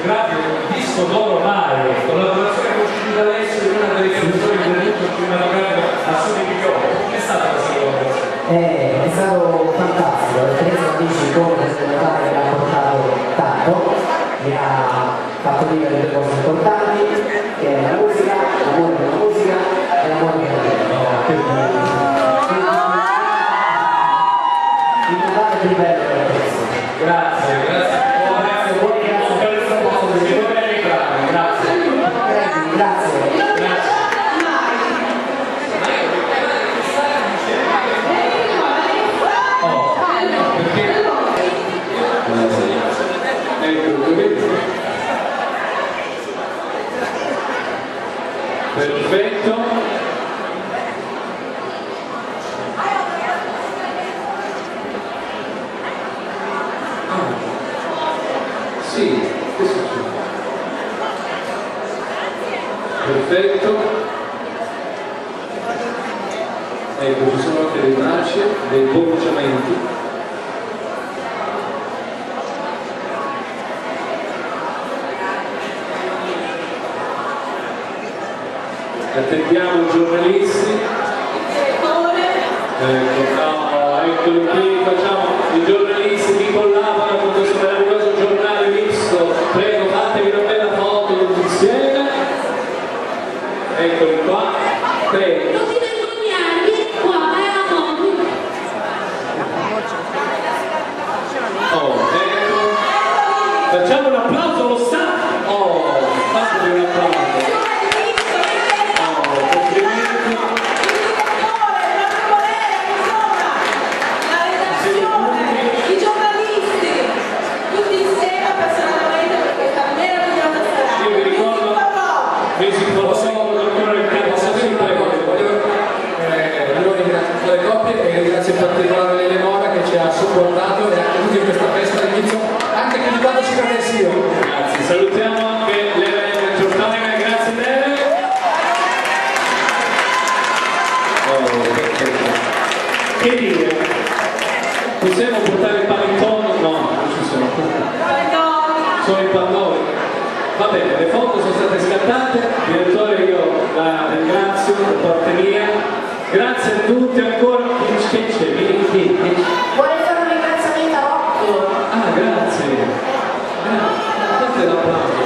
discografico Disco d'Oro Mario, collaborazione con Gigi D'Alessio e una delle canzoni del gruppo cinematografico Assumi Migliore. Che è stata questa collaborazione? È stato fantastico, l'esperienza di amici come potete notare mi ha portato tanto, mi ha fatto vivere due cose importanti, che è la musica, l'amore per la musica e l'amore per la vita. Il Natale più bello per questo. Grazie, grazie. Perfetto. Sì, questo sì. Perfetto. Ecco, ci sono anche dei bracci, dei poggiamenti. Attendiamo i giornalisti. Ecco, no, eccoli qui, facciamo i giornalisti che collavano con questo meraviglioso giornale misto. Prego, fatevi una bella foto tutti insieme. Eccoli qua. Prego. Non ti vergognare, qua, vai a modo. Oh, ecco. Facciamo un applauso allo staff. Oh, fatevi un applauso. Grazie in particolare a Eleonora che ci ha supportato e anche tutti in questa festa all'inizio, anche più di quando ci credessi io. Grazie, salutiamo anche Lele Giordana, grazie Lele. Che dire? Possiamo portare il panettone? No, non ci sono. Sono i pannoni. Va bene, le foto sono state scattate, direttore io la ringrazio da parte mia. Grazie a tutti ancora. Che c'è? Vuole fare un ringraziamento a Rocco? Ah, grazie. Fate l'applauso.